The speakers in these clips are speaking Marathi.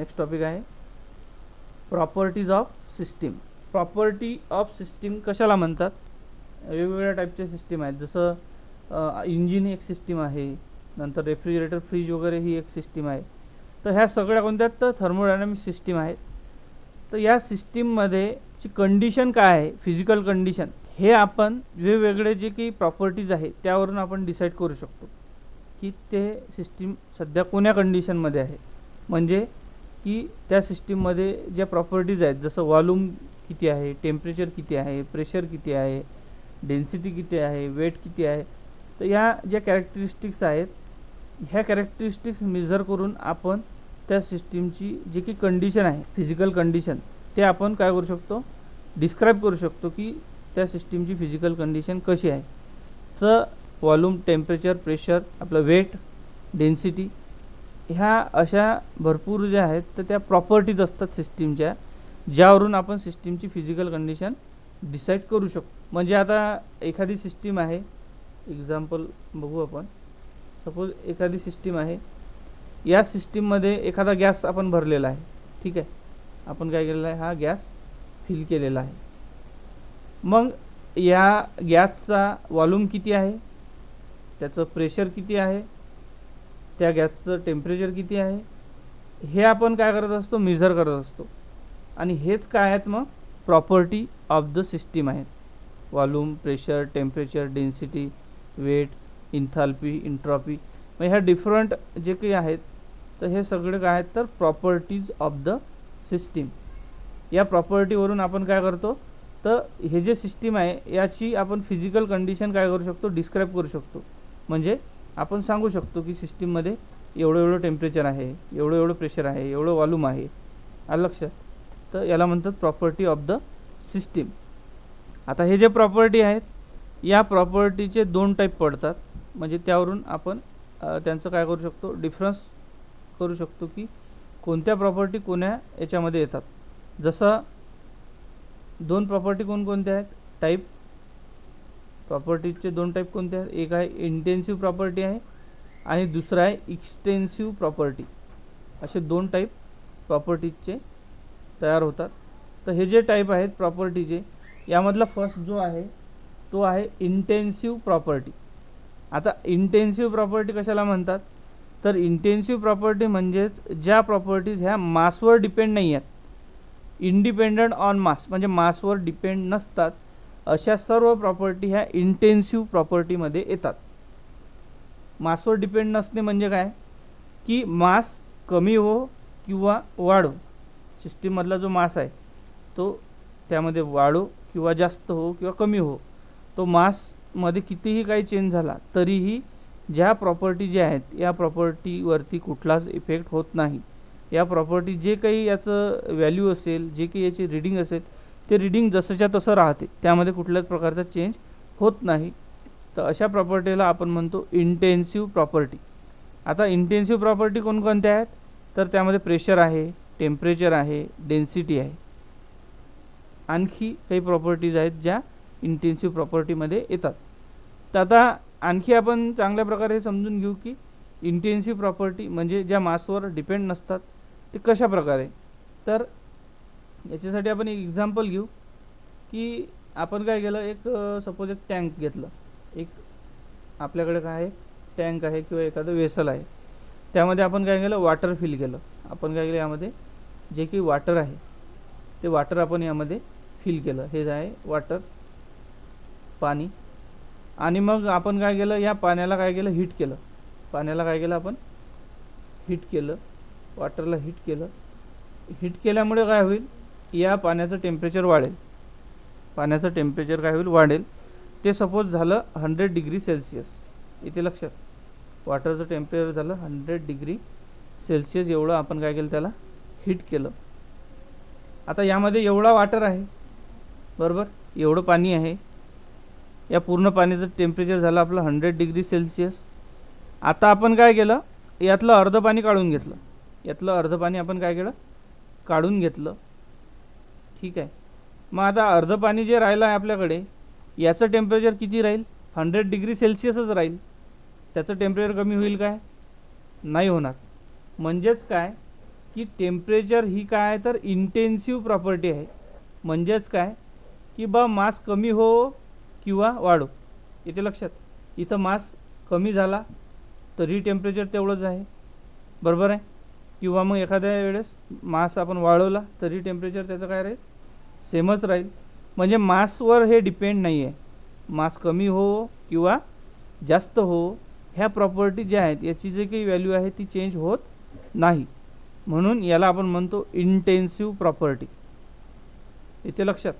नेक्स्ट टॉपिक आहे properties of system. Property of system कशाला म्हणतात? वेगवेगळ्या टाईपचे सिस्टीम आहेत, जसं इंजिन एक सिस्टीम आहे, नंतर रेफ्रिजरेटर फ्रीज वगैरे ही एक सिस्टीम आहे. तर ह्या सगळ्या कोणत्यात? तर थर्मोडायनामिक सिस्टीम आहेत. तर या सिस्टीममध्ये ची कंडिशन काय आहे, फिजिकल कंडिशन, हे आपण वेगवेगळे जे काही प्रॉपर्टीज आहेत त्यावरून आपण डिसाईड करू शकतो की ते सिस्टीम सध्या कोण्या कंडिशनमध्ये आहे. म्हणजे की त्या सिस्टीममध्ये ज्या प्रॉपर्टीज आहेत, जसं वॉल्यूम किती आहे, टेम्परेचर किती आहे, प्रेशर किती आहे, डेन्सिटी किती आहे, वेट किती आहे. तर या ज्या कॅरेक्टरिस्टिक्स आहेत, ह्या कॅरेक्टरिस्टिक्स मेजर करून आपण त्या सिस्टीमची जी की कंडिशन आहे, फिजिकल कंडिशन, ते आपण काय करू शकतो, डिस्क्राईब करू शकतो की त्या सिस्टीमची फिजिकल कंडिशन कशी आहे. तर वॉल्यूम, टेम्परेचर, प्रेशर, आपलं वेट, डेन्सिटी, ह्या अशा भरपूर ज्या आहेत तर त्या प्रॉपर्टीज असतात सिस्टीमच्या, ज्यावरून आपण सिस्टीमची फिजिकल कंडिशन डिसाईड करू शकतो. म्हणजे आता एखादी सिस्टीम आहे, एक्झाम्पल बघू आपण. सपोज एखादी सिस्टीम आहे, या सिस्टीममध्ये एखादा गॅस आपण भरलेला आहे. ठीक आहे, आपण काय केलेला आहे, हा गॅस फिल केलेला आहे. मग या गॅसचा वॉल्यूम किती आहे, त्याचं प्रेशर किती आहे, त्या गॅसचं टेम्परेचर किती आहे, हे आपण काय करत असतो, मेजर करत असतो. आणि हेच काय आहेत, मग प्रॉपर्टी ऑफ द सिस्टीम आहेत. Volume, pressure, temperature, density, weight, enthalpy, entropy, मग ह्या डिफरंट जे काही आहेत तर हे सगळे काय आहेत, तर प्रॉपर्टीज ऑफ द सिस्टीम. या प्रॉपर्टीवरून आपण काय करतो, तर हे जे सिस्टीम आहे याची आपण फिजिकल कंडिशन काय करू शकतो, डिस्क्राईब करू शकतो. म्हणजे आपण सांगू शकतो की सिस्टीममध्ये एवढं एवढं टेम्परेचर आहे, एवढं एवढं प्रेशर आहे, एवढं वॉल्यूम आहे. आलं लक्षात? तर याला म्हणतात प्रॉपर्टी ऑफ द सिस्टीम. आता हे जे प्रॉपर्टी आहेत, या प्रॉपर्टीचे दोन टाईप पडतात. म्हणजे त्यावरून आपण त्यांचं काय करू शकतो, डिफरन्स करू शकतो की कोणत्या प्रॉपर्टी कोण्या याच्यामध्ये येतात. जसं दोन प्रॉपर्टी कोणकोणत्या आहेत, टाईप प्रॉपर्टीजचे दोन टाईप कोणते आहेत, एक आहे इंटेन्सिव्ह प्रॉपर्टी आहे आणि दुसरा आहे एक्सटेन्सिव्ह प्रॉपर्टी. असे दोन टाईप प्रॉपर्टीजचे तयार होतात. तर हे जे टाईप आहेत प्रॉपर्टीचे, यामधला फर्स्ट जो आहे तो आहे इंटेन्सिव्ह प्रॉपर्टी. आता इंटेन्सिव्ह प्रॉपर्टी कशाला म्हणतात, तर इंटेन्सिव्ह प्रॉपर्टी म्हणजेच ज्या प्रॉपर्टीज ह्या मासवर डिपेंड नाही आहेत, इंडिपेंडंट ऑन मास, म्हणजे मासवर डिपेंड नसतात, अशा सर्व प्रॉपर्टी ह्या इंटेन्सिव्ह प्रॉपर्टीमध्ये येतात. मासवर डिपेंड नसणे म्हणजे काय, की मास कमी हो किंवा वाढो, सिस्टीममधला जो मास आहे तो त्यामध्ये वाढो किंवा जास्त हो किंवा कमी हो, तो मासमध्ये कितीही काही चेंज झाला तरीही ज्या प्रॉपर्टी ज्या आहेत या प्रॉपर्टीवरती कुठलाच इफेक्ट होत नाही. या प्रॉपर्टी जे काही याचं व्हॅल्यू असेल, जे काही याची रीडिंग असेल, ते रीडिंग जसंच्या तसं राहते, त्यामध्ये कुठल्याच प्रकारचा चेंज होत नाही. तर अशा प्रॉपर्टीला आपण म्हणतो इंटेन्सिव्ह प्रॉपर्टी. आता इंटेन्सिव्ह प्रॉपर्टी कोणकोणत्या आहेत, तर त्यामध्ये प्रेशर आहे, टेम्परेचर आहे, डेन्सिटी आहे. आणखी काही प्रॉपर्टीज आहेत ज्या इंटेन्सिव्ह प्रॉपर्टीमध्ये येतात. तर आता आणखी आपण चांगल्या प्रकारे समजून घेऊ की इंटेन्सिव्ह प्रॉपर्टी म्हणजे ज्या मासवर डिपेंड नसतात ते कशा प्रकारे. तर याच्यासाठी आपण एक एक्झाम्पल घेऊ की आपण काय केलं, एक सपोज एक टँक घेतलं, एक आपल्याकडे काय आहे, टँक आहे किंवा एखादं वेसल आहे, त्यामध्ये आपण काय केलं, वॉटर फिल केलं. आपण काय केलं, यामध्ये जे काही वॉटर आहे ते वॉटर आपण यामध्ये फिल केलं. हे आहे वॉटर, पाणी. आणि मग आपण काय केलं, या पाण्याला काय केलं, हीट केलं. पाण्याला काय केलं, आपण हीट केलं, वॉटरला हीट केलं. हीट केल्यामुळे काय होईल, या पाण्याचं टेम्परेचर वाढेल. पाण्याचं टेम्परेचर काय होईल, वाढेल. ते सपोज झालं 100 डिग्री सेल्सिअस. इथे लक्षात, वॉटरचं टेम्परेचर झालं 100 डिग्री सेल्सिअस. एवढं आपण काय केलं, त्याला हीट केलं. आता यामध्ये एवढा वॉटर आहे, बरोबर, एवढं पाणी आहे. या पूर्ण पाण्याचं टेम्परेचर झालं आपलं 100 डिग्री सेल्सिअस. आता आपण काय केलं, यातलं अर्ध पाणी काढून घेतलं. यातलं अर्ध पाणी आपण काय केलं, काढून घेतलं. ठीक आहे. मग आता अर्ध पाणी जे राहिलं आहे आपल्याकडे, याचं टेम्परेचर किती राहील, 100 डिग्री सेल्सिअसच राहील. त्याचं टेम्परेचर कमी होईल काय, नाही होणार. म्हणजेच काय, की टेम्परेचर ही काय तर इंटेन्सिव्ह प्रॉपर्टी आहे. म्हणजेच काय की बा मास कमी हो किंवा वाढो. येते लक्षात. इथं मास कमी झाला तरी टेम्परेचर तेवढंच आहे, बरोबर आहे. किंवा मग एखाद्या वेळेस मास आपण वाढवला तरी टेम्परेचर त्याचं काय राहील, सेमच राहील. म्हणजे मासवर हे डिपेंड नाही आहे. मास कमी हो किंवा जास्त हो, ह्या प्रॉपर्टी ज्या आहेत याची जे काही व्हॅल्यू आहे ती चेंज होत नाही. म्हणून याला आपण म्हणतो इंटेन्सिव्ह प्रॉपर्टी. इथे लक्षात.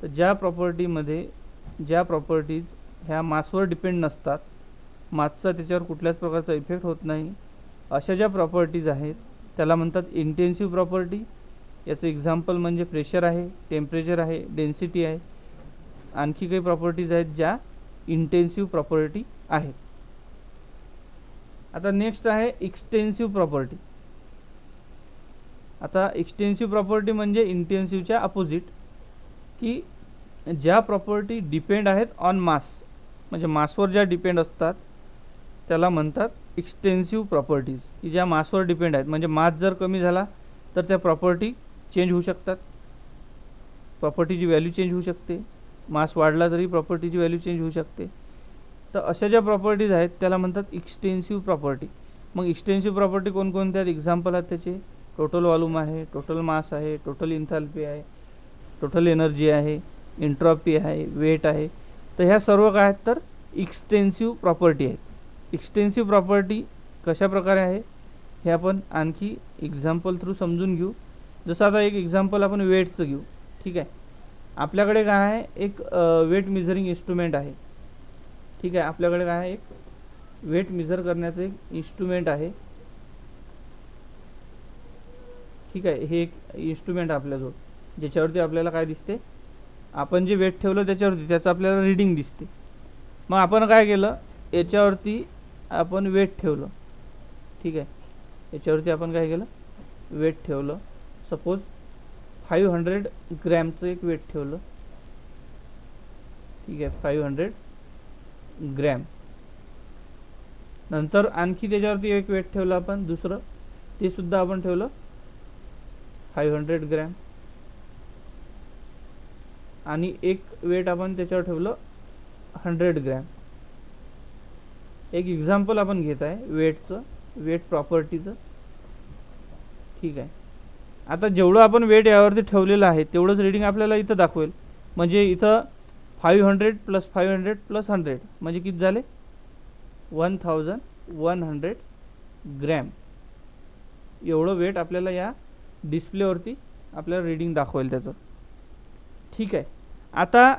तर ज्या प्रॉपर्टीज ह्या मासवर डिपेंड नसतात, मासचा त्याच्यावर कुठल्याच प्रकारचा इफेक्ट होत नाही, अशा ज्या प्रॉपर्टीज आहेत त्याला म्हणतात इंटेन्सिव्ह प्रॉपर्टी. याचं एक्झाम्पल म्हणजे प्रेशर आहे, टेम्परेचर आहे, डेन्सिटी आहे. आणखी काही प्रॉपर्टीज आहेत ज्या इंटेन्सिव्ह प्रॉपर्टी आहेत. आता नेक्स्ट आहे एक्सटेन्सिव्ह प्रॉपर्टी. आता एक्सटेन्सिव्ह प्रॉपर्टी म्हणजे इंटेन्सिव्हच्या अपोजिट, की ज्या प्रॉपर्टी डिपेंड आहेत ऑन मास, म्हणजे मासवर ज्या डिपेंड असतात त्याला म्हणतात एक्सटेन्सिव्ह प्रॉपर्टीज, की ज्या मासवर डिपेंड आहेत. म्हणजे मास जर कमी झाला तर त्या प्रॉपर्टी चेंज होऊ शकतात, प्रॉपर्टीची व्हॅल्यू चेंज होऊ शकते. मास वाढला तरी प्रॉपर्टीची व्हॅल्यू चेंज होऊ शकते. तर अशा ज्या प्रॉपर्टीज आहेत त्याला म्हणतात एक्सटेन्सिव्ह प्रॉपर्टी. मग एक्सटेन्सिव्ह प्रॉपर्टी कोणकोणत्या आहेत, एक्झाम्पल आहेत त्याचे टोटल वॉल्यूम आहे, टोटल मास आहे, टोटल इंथॅल्पी आहे, टोटल एनर्जी आहे, एंट्रॉपी आहे, वेट आहे. तर ह्या सर्व काय आहेत तर एक्सटेन्सिव्ह प्रॉपर्टी आहेत. एक्सटेन्सिव्ह प्रॉपर्टी कशा प्रकारे आहे हे आपण आणखी एक्झाम्पल थ्रू समजून घेऊ. जसं आता एक एक्झाम्पल आपण वेटचं घेऊ. ठीक आहे. आपल्याकडे काय आहे, एक वेट मेजरिंग इन्स्ट्रुमेंट आहे. ठीक आहे. आपल्याकडे काय आहे, एक वेट मेजर करण्याचं एक इन्स्ट्रुमेंट आहे. ठीक आहे. हे एक इन्स्ट्रुमेंट आपल्याजवळ, ज्याच्यावरती आपल्याला काय दिसते, आपण जे वेट ठेवलं त्याच्यावरती त्याचं आपल्याला रीडिंग दिसते. मग आपण काय केलं, याच्यावरती आपण वेट ठेवलं. ठीक आहे. याच्यावरती आपण काय केलं, वेट ठेवलं. सपोज 500 ग्रॅमचं एक वेट ठेवलं. ठीक आहे. 500 ग्रॅम. नंतर आणखी त्याच्यावरती एक वेट ठेवलं आपण दुसरं, ते सुद्धा आपण ठेवलं 500 ग्रॅम. आणि एक वेट आपण त्याच्यावर ठेवलं 100 ग्रॅम. एक एक्झाम्पल आपण घेत आहे वेटचं, वेट प्रॉपर्टीचं. ठीक आहे. आता जेवढं आपण वेट यावरती ठेवलेलं आहे तेवढंच रीडिंग आपल्याला इथं दाखवेल. म्हणजे इथं 500 + 500 + 100 म्हणजे किती झाले, 1100 ग्रॅम. एवढं वेट आपल्याला या डिस्प्लेवरती आपल्याला रीडिंग दाखवेल त्याचं. ठीक आहे. आता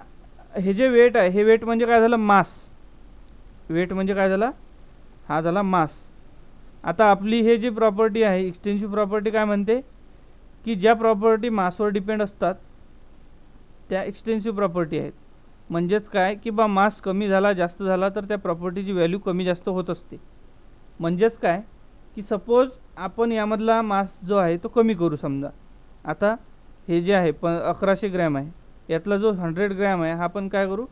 हे जे वेट आहे, हे वेट म्हणजे काय झालं, मास. वेट म्हणजे काय झाला, हा झाला मास. आता आपली हे जी प्रॉपर्टी आहे एक्सटेन्सिव्ह प्रॉपर्टी काय म्हणते, की ज्या प्रॉपर्टी मासवर डिपेंड असतात त्या एक्सटेन्सिव्ह प्रॉपर्टी आहेत. म्हणजेच काय की बा मास कमी झाला जास्त झाला तर त्या प्रॉपर्टीची व्हॅल्यू कमी जास्त होत असते. म्हणजेच काय की सपोज आपण यामधला मास जो आहे तो कमी करू. समजा आता हे जे आहे 1100 ग्रॅम आहे, यातला जो 100 ग्रॅम आहे हा आपण काय करू,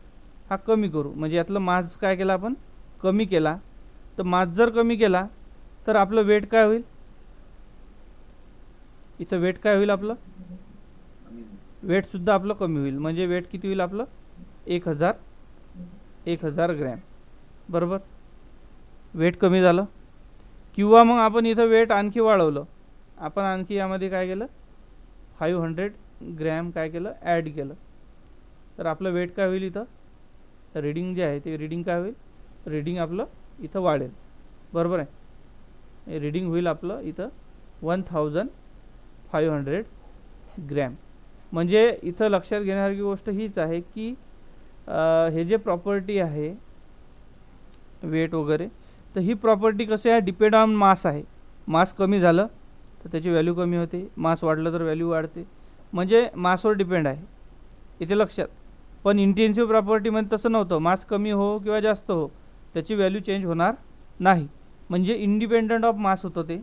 हा कमी करू. म्हणजे यातलं मास काय केला आपण, कमी केला. तर मास जर कमी केला तर आपलं वेट काय होईल, इथं वेट काय होईल, आपलं वेटसुद्धा आपलं कमी होईल. म्हणजे वेट किती होईल आपलं, 1000 ग्रॅम. बरोबर, वेट कमी झालं. किंवा मग आपण इथं वेट आणखी वाढवलं. आपण आणखी यामध्ये काय केलं, 500 ग्रॅम काय केलं, ॲड केलं. तर आपलं वेट काय होईल, इथं रीडिंग जे आहे ते रीडिंग काय होईल, रीडिंग आपलं इथं वाढेल. बरोबर आहे. रीडिंग होईल आपलं इथं 1500 ग्रॅम. म्हणजे इथं लक्षात घेण्यासारखी गोष्ट हीच आहे की हे जे प्रॉपर्टी आहे वेट वगैरे, तर ही प्रॉपर्टी कशी आहे, डिपेंड ऑन मास आहे. मास कमी झालं तर त्याची व्हॅल्यू कमी होते, मास वाढलं तर व्हॅल्यू वाढते. म्हणजे मासवर डिपेंड आहे, इथे लक्षात. पण इंटेन्सिव्ह प्रॉपर्टीमध्ये तसं नव्हतं. मास कमी हो किंवा जास्त हो त्याची व्हॅल्यू चेंज होणार नाही. म्हणजे इंडिपेंडंट ऑफ मास होतं, ते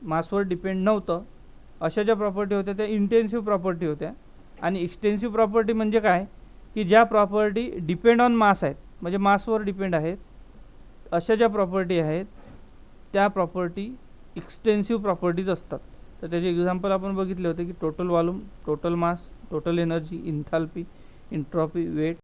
मासवर डिपेंड नव्हतं. अशा ज्या प्रॉपर्टी होत्या त्या इंटेन्सिव्ह प्रॉपर्टी होत्या. आणि एक्सटेन्सिव्ह प्रॉपर्टी म्हणजे काय की ज्या प्रॉपर्टी डिपेंड ऑन मास आहेत, म्हणजे मासवर डिपेंड आहेत, अशा ज्या प्रॉपर्टी आहेत त्या प्रॉपर्टी एक्सटेन्सिव्ह प्रॉपर्टीज असतात. तर त्याचे एक्झाम्पल आपण बघितले होते की total volume, total mass, total energy, enthalpy, entropy, weight